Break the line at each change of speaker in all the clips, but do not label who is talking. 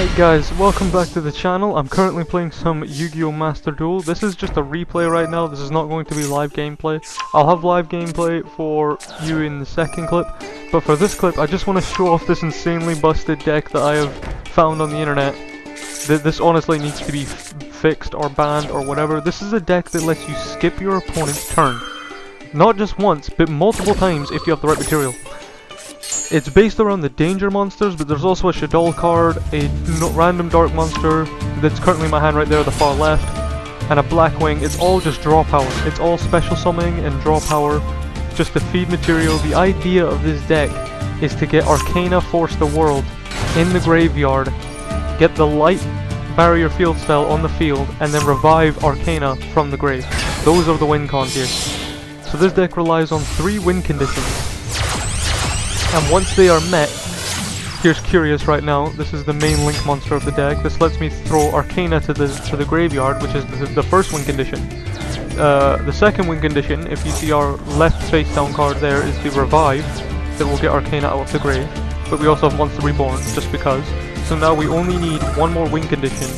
Alright guys, welcome back to the channel. I'm currently playing some Yu-Gi-Oh! Master Duel. This is just a replay right now, this is not going to be live gameplay. I'll have live gameplay for you in the second clip, but for this clip I just want to show off this insanely busted deck that I have found on the internet. This honestly needs to be fixed or banned or whatever. This is a deck that lets you skip your opponent's turn. Not just once, but multiple times if you have the right material. It's based around the danger monsters, but there's also a Shadow card, a random dark monster that's currently in my hand right there, the far left, and a black wing. It's all just draw power. It's all special summoning and draw power, just to feed material. The idea of this deck is to get Arcana Force the World in the graveyard, get the light barrier field spell on the field, and then revive Arcana from the grave. Those are the win cons here. So this deck relies on 3 win conditions. And once they are met, here's Curious right now, this is the main link monster of the deck. This lets me throw Arcana to the graveyard, which is the first win condition. The second win condition, if you see our left face down card there, is the Revive, that will get Arcana out of the grave. But we also have Monster Reborn, just because. So now we only need one more win condition,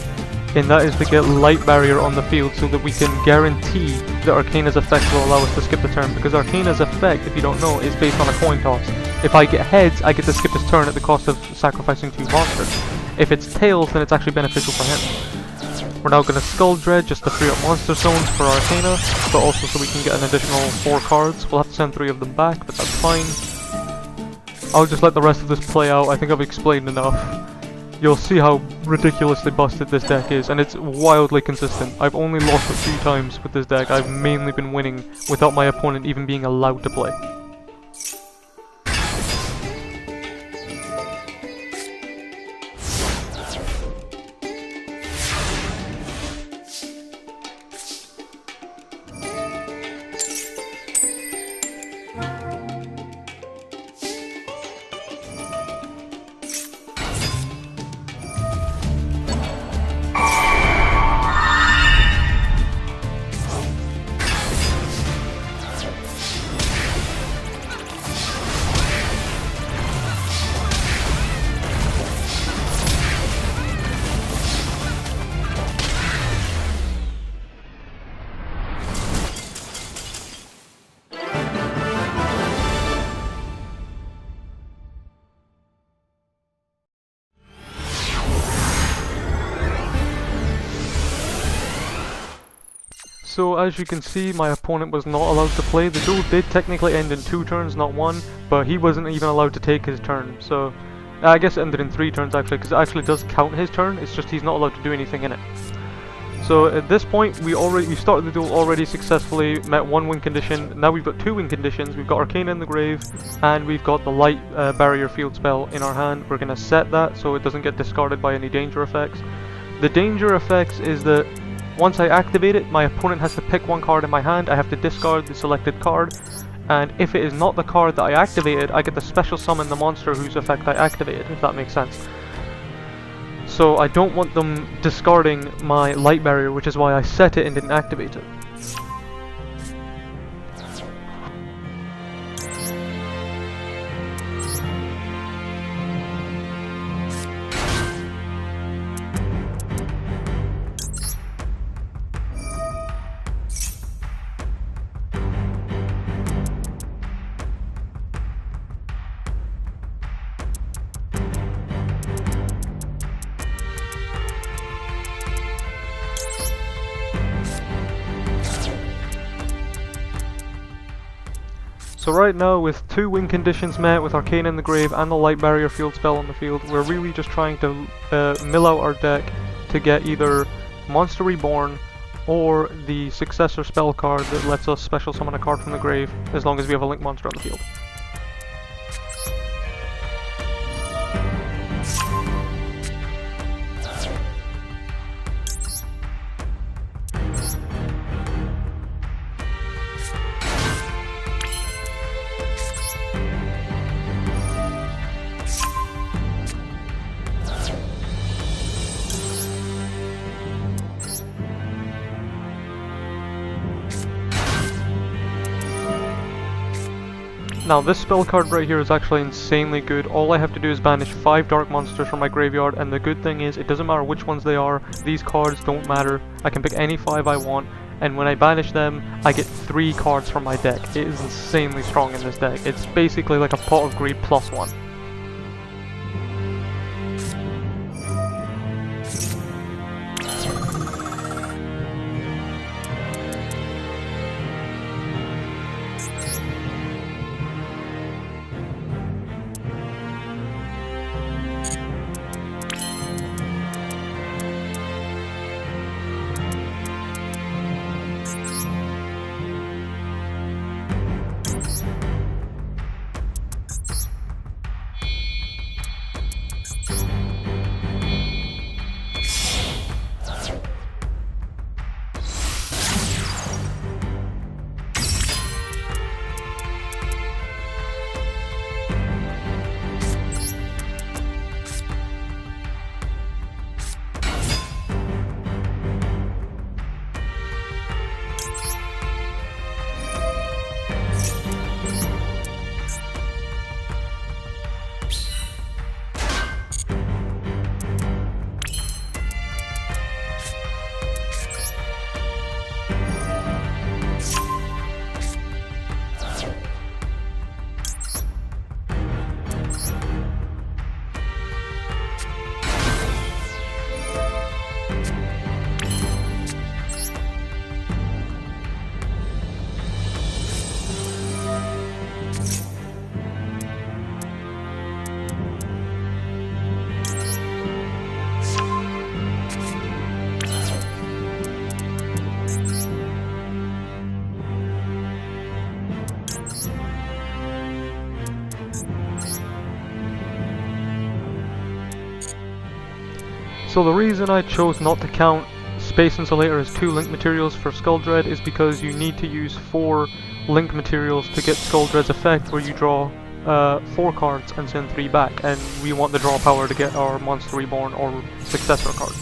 and that is to get Light Barrier on the field so that we can guarantee that Arcana's effect will allow us to skip the turn. Because Arcana's effect, if you don't know, is based on a coin toss. If I get heads, I get to skip his turn at the cost of sacrificing 2 monsters. If it's tails, then it's actually beneficial for him. We're now going to Skull Dread just to free up monster zones for Arcana, but also so we can get an additional 4 cards. We'll have to send 3 of them back, but that's fine. I'll just let the rest of this play out. I think I've explained enough. You'll see how ridiculously busted this deck is, and it's wildly consistent. I've only lost a few times with this deck. I've mainly been winning without my opponent even being allowed to play. So as you can see, my opponent was not allowed to play. The duel did technically end in 2 turns, not 1, but he wasn't even allowed to take his turn. So I guess it ended in 3 turns actually, because it actually does count his turn. It's just he's not allowed to do anything in it. So at this point, we started the duel already successfully, met 1 win condition. Now we've got 2 win conditions. We've got Arcana in the grave, and we've got the light barrier field spell in our hand. We're going to set that so it doesn't get discarded by any danger effects. The danger effects is that once I activate it, my opponent has to pick 1 card in my hand. I have to discard the selected card, and if it is not the card that I activated, I get to special summon the monster whose effect I activated, if that makes sense. So I don't want them discarding my light barrier, which is why I set it and didn't activate it. So right now, with 2 win conditions met, with Arcana in the grave and the light barrier field spell on the field, we're really just trying to mill out our deck to get either Monster Reborn or the successor spell card that lets us special summon a card from the grave, as long as we have a link monster on the field. Now this spell card right here is actually insanely good. All I have to do is banish 5 dark monsters from my graveyard, and the good thing is it doesn't matter which ones they are, these cards don't matter. I can pick any 5 I want, and when I banish them, I get 3 cards from my deck. It is insanely strong in this deck. It's basically like a Pot of Greed +1. So the reason I chose not to count Space Insulator as 2 link materials for Skull Dread is because you need to use 4 link materials to get Skull Dread's effect, where you draw 4 cards and send 3 back, and we want the draw power to get our Monster Reborn or Successor card.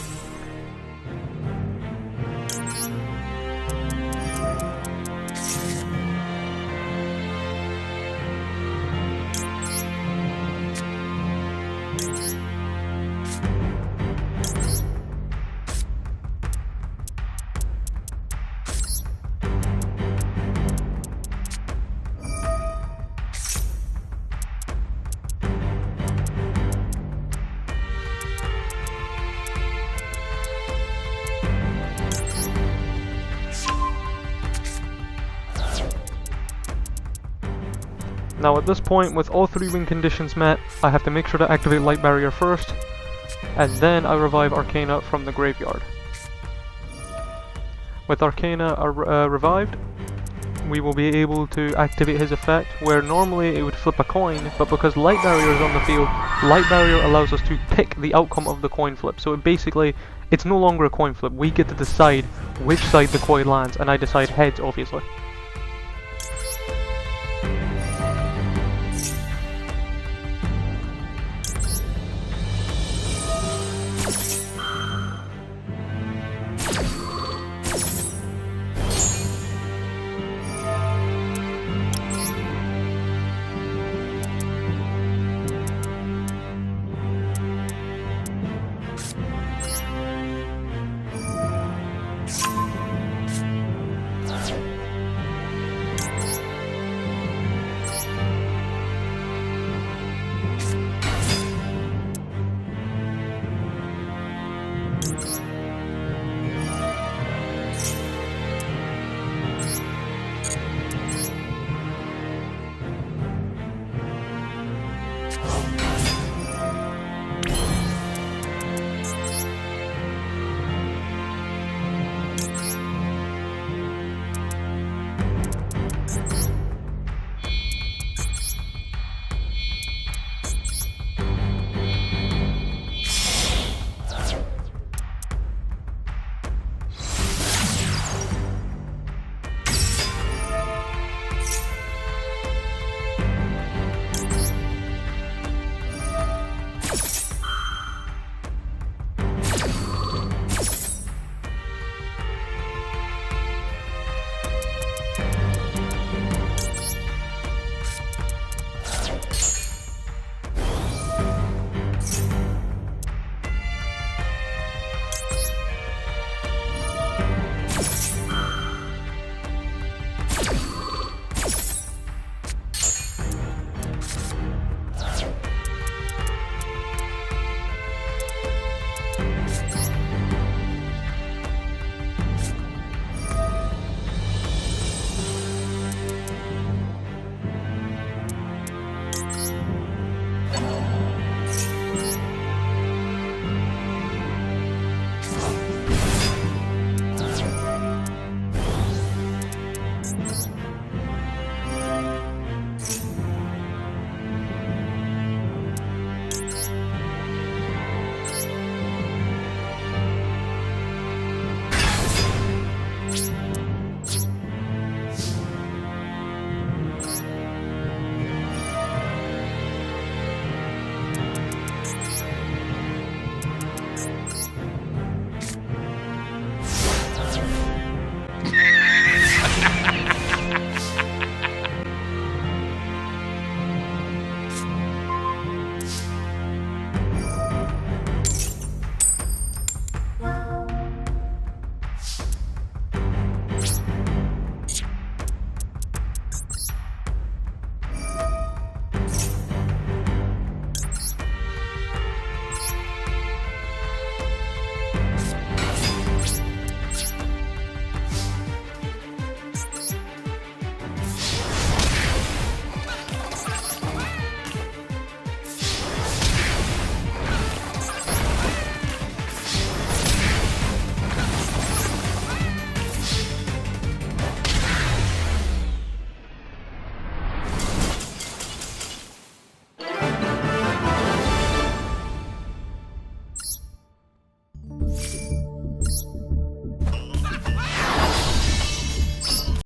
Now at this point, with all 3 win conditions met, I have to make sure to activate Light Barrier first, and then I revive Arcana from the graveyard. With Arcana revived, we will be able to activate his effect, where normally it would flip a coin, but because Light Barrier is on the field, Light Barrier allows us to pick the outcome of the coin flip. So it's no longer a coin flip, we get to decide which side the coin lands, and I decide heads, obviously.